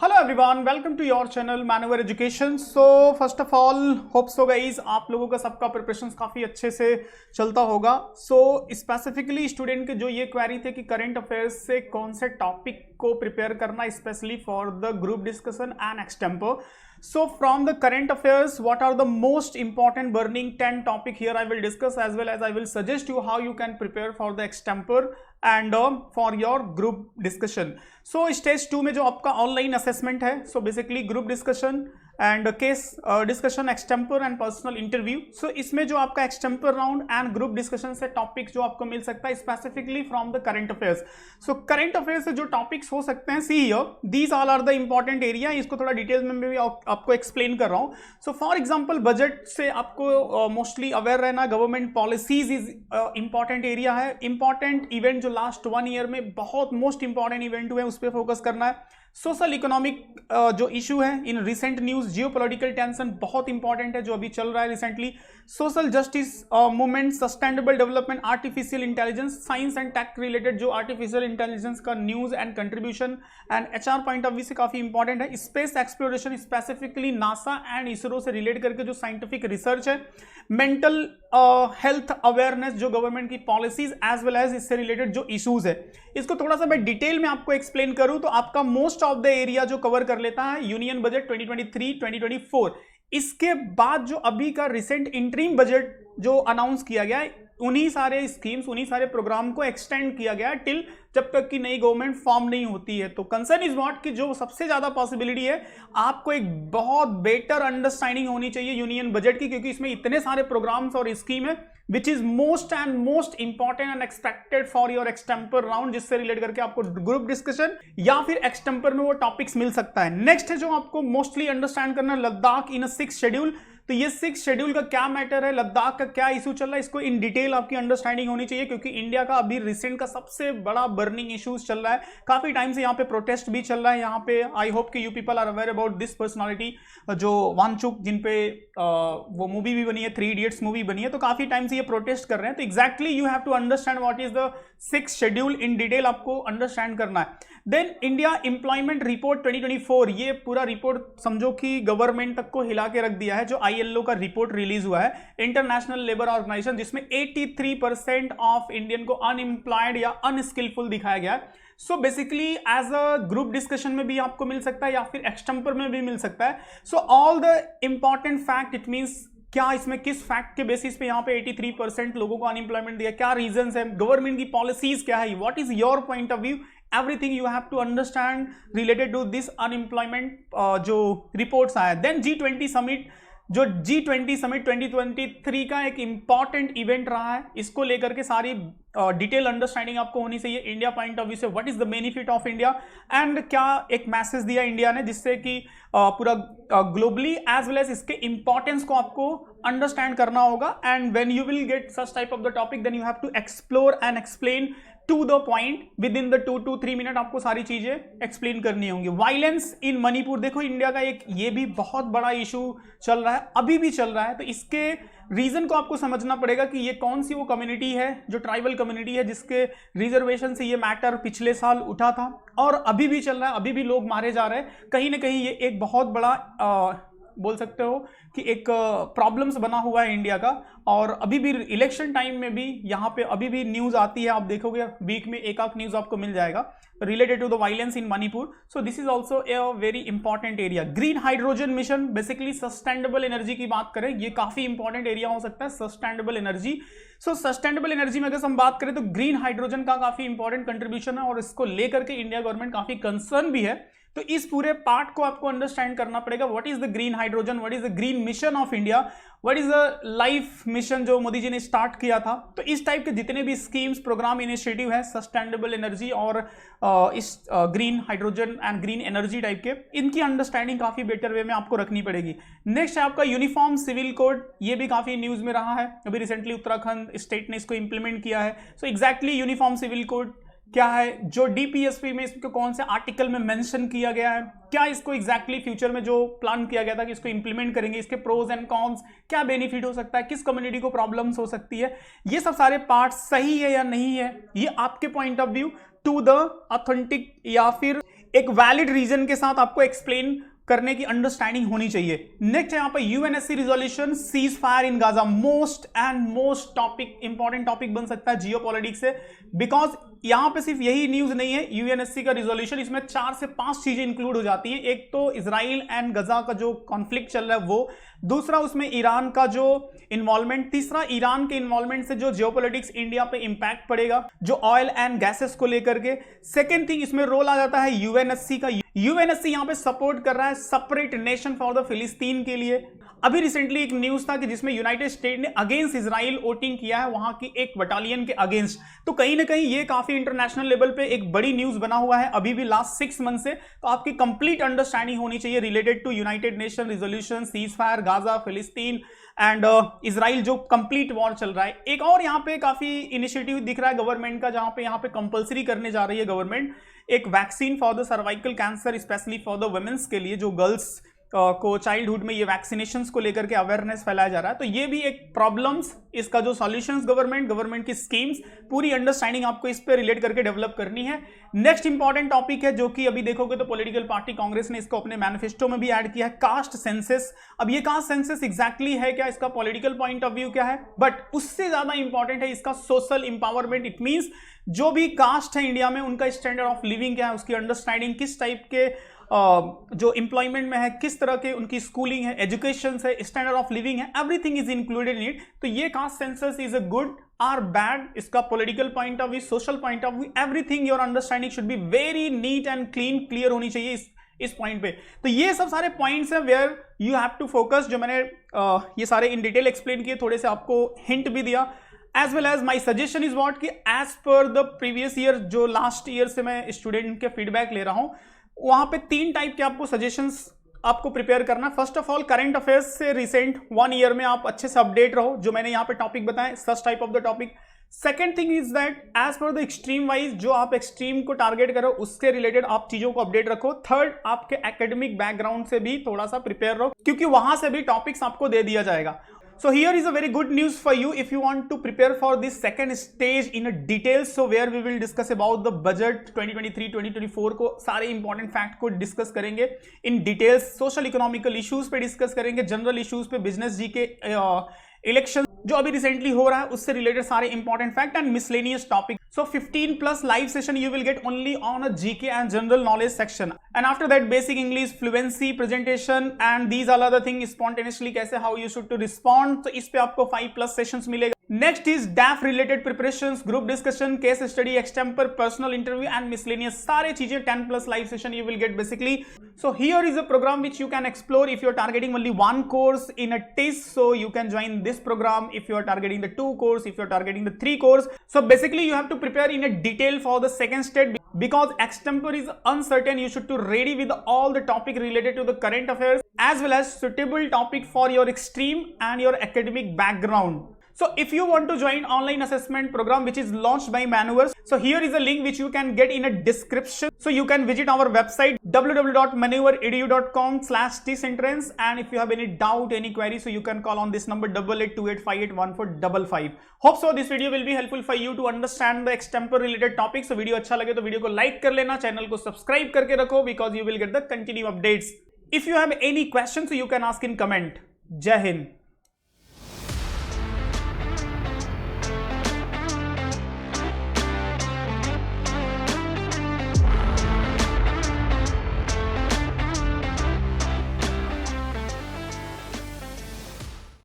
Hello everyone, welcome to your channel मैनवर education. So first of all hope so guys आप लोगों का सबका प्रिपरेशन काफ़ी अच्छे से चलता होगा। सो स्पेसिफिकली स्टूडेंट के जो ये क्वेरी थे कि करंट अफेयर्स से कौन से टॉपिक को प्रिपेयर करना specially for the group discussion and extempore. So from the current affairs, what are the most important burning 10 topic here I will discuss, as well as I will suggest you how you can prepare for the extemper and for your group discussion. So stage 2 में जो आपका online assessment है, so basically group discussion and case discussion, extemper and personal interview. So इसमें जो आपका extemper round and group discussion से topics जो आपको मिल सकता है specifically from the current affairs. So current affairs से जो topics हो सकते हैं, see here, these all are the important area. इसको थोड़ा डिटेल में भी आपको एक्सप्लेन कर रहा हूँ। सो फॉर एग्जाम्पल बजट से आपको मोस्टली अवेयर रहना, government policies is important area है। इंपॉर्टेंट इवेंट जो लास्ट 1 ईयर में बहुत मोस्ट इंपॉर्टेंट इवेंट हुए उस पर फोकस करना है। सोशल इकोनॉमिक जो इशू है in recent news, geopolitical tension बहुत इंपॉर्टेंट है जो अभी चल रहा है recently. Social justice movement, sustainable development, artificial intelligence, science and tech related जो आर्टिफिशियल इंटेलिजेंस का news and contribution and HR point of view से काफी इंपॉर्टेंट है। Space exploration, specifically NASA and ISRO से रिलेट करके जो साइंटिफिक रिसर्च है। Mental health awareness, जो गवर्नमेंट की पॉलिसीज एज वेल एज इससे रिलेटेड जो इश्यूज है, इसको थोड़ा सा मैं डिटेल में आपको एक्सप्लेन करूं तो आपका मोस्ट ऑफ द एरिया जो कवर कर लेता है यूनियन बजट 2023-2024। इसके बाद जो अभी का रिसेंट इंटरिम बजट जो अनाउंस किया गया है, उन्हीं सारे स्कीम्स, उन्हीं सारे प्रोग्राम को एक्सटेंड किया गया टिल जब तक कि नई गवर्नमेंट फॉर्म नहीं होती है। तो कंसर्न इज व्हाट कि जो सबसे ज्यादा पॉसिबिलिटी है आपको एक बहुत बेटर अंडरस्टैंडिंग होनी चाहिए यूनियन बजट की, क्योंकि इसमें इतने सारे प्रोग्राम्स और स्कीम है which is most and most important and expected for your extempore round, जिससे रिलेट करके आपको ग्रुप डिस्कशन या फिर एक्सटेम्पर में वो टॉपिक्स मिल सकता है। नेक्स्ट है जो आपको मोस्टली अंडरस्टैंड करना, लद्दाख इन 6 शेड्यूल। तो ये 6 शेड्यूल का क्या मैटर है, लद्दाख का क्या इशू चल रहा है, इसको इन डिटेल आपकी अंडरस्टैंडिंग होनी चाहिए, क्योंकि इंडिया का अभी रिसेंट का सबसे बड़ा बर्निंग इश्यूज चल रहा है। काफी टाइम से यहाँ पे प्रोटेस्ट भी चल रहा है। यहाँ पे आई होप कि you people are aware about this personality, जो वांगचुक, जिन पे वो मूवी भी बनी है, 3 इडियट्स मूवी बनी है। तो काफी टाइम से ये प्रोटेस्ट कर रहे हैं। तो exactly you have to understand what is the 6 schedule, in detail आपको अंडरस्टैंड करना है। देन इंडिया एम्प्लॉयमेंट रिपोर्ट 2024, ये पूरा रिपोर्ट समझो कि गवर्नमेंट तक को हिला के रख दिया है। जो आईएलओ का रिपोर्ट रिलीज हुआ है, इंटरनेशनल लेबर ऑर्गेनाइजेशन, जिसमें 83% ऑफ इंडियन को अनएम्प्लॉयड या अनस्किलफुल दिखाया गया है। So basically as a group discussion में भी आपको मिल सकता है या फिर एक्सटेम्पर में भी मिल सकता है। So all the important fact, it means क्या इसमें किस फैक्ट के बेसिस पे यहाँ पे 83% लोगों को अनएम्प्लॉयमेंट दिया, क्या रीजंस है, गवर्नमेंट की पॉलिसीज क्या है, what is your point of view, everything you have to understand related to this unemployment जो reports आया। then G20 summit, जो G20 समिट 2023 का एक इंपॉर्टेंट इवेंट रहा है, इसको लेकर के सारी डिटेल अंडरस्टैंडिंग आपको होनी चाहिए इंडिया पॉइंट ऑफ व्यू से। What is the benefit of India and क्या एक मैसेज दिया इंडिया ने, जिससे कि पूरा ग्लोबली एज वेल एज इसके इंपॉर्टेंस को आपको अंडरस्टैंड करना होगा। And when you will get such type of the topic, then you have to explore and explain to the point within the 2 to 3 minute आपको सारी चीजें explain करनी होंगी। वायलेंस इन मणिपुर, देखो इंडिया का एक ये भी बहुत बड़ा इशू चल रहा है, अभी भी चल रहा है। तो इसके रीजन को आपको समझना पड़ेगा कि ये कौन सी वो कम्युनिटी है, जो ट्राइबल कम्युनिटी है, जिसके रिजर्वेशन से ये मैटर पिछले साल उठा था और अभी भी चल रहा है, अभी भी लोग मारे जा रहे हैं। कहीं ना कहीं ये एक बहुत बड़ा बोल सकते हो कि एक प्रॉब्लम्स बना हुआ है इंडिया का। और अभी भी इलेक्शन टाइम में भी यहाँ पे अभी भी न्यूज आती है, आप देखोगे वीक में एक आध न्यूज आपको मिल जाएगा related to the violence in Manipur. So this is also a very important area. Green hydrogen mission, basically sustainable energy की बात करें, ये काफी इंपॉर्टेंट एरिया हो सकता है, सस्टेनेबल एनर्जी। सो सस्टेनेबल एनर्जी में अगर हम बात करें तो ग्रीन हाइड्रोजन का काफी इंपॉर्टेंट कंट्रीब्यूशन है और इसको लेकर के इंडिया गवर्नमेंट काफी कंसर्न भी है। तो इस पूरे पार्ट को आपको अंडरस्टैंड करना पड़ेगा। What is the green hydrogen, what is the green mission of India, what is the life mission जो मोदी जी ने स्टार्ट किया था। तो इस टाइप के जितने भी स्कीम्स, प्रोग्राम, इनिशिएटिव है सस्टेनेबल एनर्जी और इस green hydrogen and green energy type के, इनकी अंडरस्टैंडिंग काफी बेटर वे में आपको रखनी पड़ेगी। नेक्स्ट है आपका यूनिफॉर्म सिविल कोड, ये भी काफी न्यूज में रहा है, अभी रिसेंटली उत्तराखंड स्टेट ने इसको इंप्लीमेंट किया है। So exactly uniform civil code क्या है, जो डीपीएसपी में इसको कौन से आर्टिकल में मेंशन किया गया है, क्या इसको एग्जैक्टली फ्यूचर में जो प्लान किया गया था कि इसको इंप्लीमेंट करेंगे, इसके प्रोज एंड कॉन्स, क्या बेनिफिट हो सकता है, किस कम्युनिटी को प्रॉब्लम्स हो सकती है, ये सब सारे पार्ट्स सही है या नहीं है, ये आपके point of view to the authentic या फिर एक वैलिड रीजन के साथ आपको एक्सप्लेन करने की अंडरस्टैंडिंग होनी चाहिए। नेक्स्ट है यहाँ पे UNSC resolution cease fire in Gaza, most and most topic, important topic बन सकता है जियोपॉलिटिक्स से, बिकॉज यहां पे सिर्फ यही न्यूज नहीं है यूएनएससी का रिजोल्यूशन, इसमें 4 से 5 चीजें इंक्लूड हो जाती हैं। एक तो इजराइल एंड गजा का जो कॉन्फ्लिक्ट चल रहा है वो, दूसरा उसमें ईरान का जो इन्वॉल्वमेंट, तीसरा ईरान के इन्वॉल्वमेंट से जो जियोपॉलिटिक्स इंडिया पे इंपैक्ट पड़ेगा जो ऑयल एंड गैसेस को लेकर के। सेकेंड थिंग, इसमें रोल आ जाता है यूएनएससी का। यूएनएससी यहां पे सपोर्ट कर रहा है सेपरेट नेशन फॉर द फिलिस्तीन के लिए। अभी रिसेंटली एक न्यूज था कि जिसमें यूनाइटेड स्टेट ने अगेंस्ट इजराइल वोटिंग किया है, वहां की एक बटालियन के अगेंस्ट। तो कहीं ना कहीं ये काफी इंटरनेशनल लेवल पे एक बड़ी न्यूज बना हुआ है अभी भी लास्ट 6 मंथ से। तो आपकी कंप्लीट अंडरस्टैंडिंग होनी चाहिए related to united nation resolution, ceasefire, Gaza, फिलिस्तीन एंड इजराइल जो कंप्लीट वॉर चल रहा है। एक और यहाँ पे काफी इनिशिएटिव दिख रहा है गवर्नमेंट का, जहां पे यहाँ पे कंपलसरी करने जा रही है गवर्नमेंट एक vaccine for the cervical cancer, specially for the women's के लिए, जो गर्ल्स को चाइल्डहुड में ये वैक्सीनेशंस को लेकर के अवेयरनेस फैलाया जा रहा है। तो ये भी एक प्रॉब्लम्स, इसका जो सॉल्यूशंस गवर्नमेंट की स्कीम्स, पूरी अंडरस्टैंडिंग आपको इस पे रिलेट करके डेवलप करनी है। नेक्स्ट इंपॉर्टेंट टॉपिक है जो कि अभी देखोगे तो पॉलिटिकल पार्टी कांग्रेस ने इसको अपने मैनिफेस्टो में भी ऐड किया है, कास्ट सेंसस। अब ये कास्ट सेंसस एग्जैक्टली है क्या, इसका पॉलिटिकल पॉइंट ऑफ व्यू क्या है, बट उससे ज्यादा इंपॉर्टेंट है इसका सोशल इंपावरमेंट। इट मींस जो भी कास्ट है इंडिया में उनका स्टैंडर्ड ऑफ लिविंग क्या है, उसकी अंडरस्टैंडिंग, किस टाइप के जो एम्प्लॉयमेंट में है, किस तरह के उनकी स्कूलिंग है, एजुकेशन है, स्टैंडर्ड ऑफ लिविंग है, everything is included in it. तो ये caste census is a good और बैड, इसका political point of view, social point of view, everything your understanding should be very neat and clean, clear होनी चाहिए इस point पे। तो ये सब सारे पॉइंट्स हैं where you have to focus, जो मैंने ये सारे इन डिटेल एक्सप्लेन किए, थोड़े से आपको हिंट भी दिया। As well as my suggestion is what कि एज पर द प्रीवियस ईयर, जो लास्ट ईयर से मैं स्टूडेंट के फीडबैक ले रहा हूं, वहां पे 3 टाइप के आपको सजेशंस आपको प्रिपेयर करना। First of all current affairs से रिसेंट 1 ईयर में आप अच्छे से अपडेट रहो, जो मैंने यहाँ पे टॉपिक बताए, such type of the topic. Second thing is that as पर द एक्सट्रीम वाइज, जो आप एक्सट्रीम को टारगेट करो उसके रिलेटेड आप चीजों को अपडेट रखो। थर्ड, आपके एकेडमिक बैकग्राउंड से भी थोड़ा सा प्रिपेयर रहो, क्योंकि वहां से भी टॉपिक्स आपको दे दिया जाएगा। So here is a very good news for you if you want to prepare for this second stage in a detail. So where we will discuss about the budget 2023-2024 को सारे important fact को discuss करेंगे in details, social economical issues पे discuss करेंगे, general issues पे, business जी के election जो अभी रिसेंटली हो रहा है उससे रिलेटेड सारे important fact and miscellaneous topic. So 15+ live session you will get only on a GK and general knowledge section, and after that basic English, fluency, presentation and these all other things spontaneously कैसे how you should to respond। तो इस पे आपको 5+ sessions मिलेगा। Next is डैफ related preparations, group discussion, case study, extempore, personal interview and miscellaneous, सारे चीजें 10+ live session you will get basically. So here is a program which you can explore if you are targeting only 1 course in a TIS, so you can join this program. If you are targeting the 2 course, if you are targeting the 3 course, so basically you have to prepare in a detail for the second stage, because extempore is uncertain. You should to ready with all the topic related to the current affairs as well as suitable topic for your extreme and your academic background. So if you want to join online assessment program which is launched by Manuverse, so here is a link which you can get in a description. So you can visit our website www.manuveredu.com/TISentrance, and if you have any doubt, any query, so you can call on this number 8828581455. Hope so this video will be helpful for you to understand the extempore related topics. So video अच्छा लगे तो video को like कर लेना, channel को subscribe करके रखो, because you will get the continued updates. If you have any questions, so you can ask in comment. जय हिंद।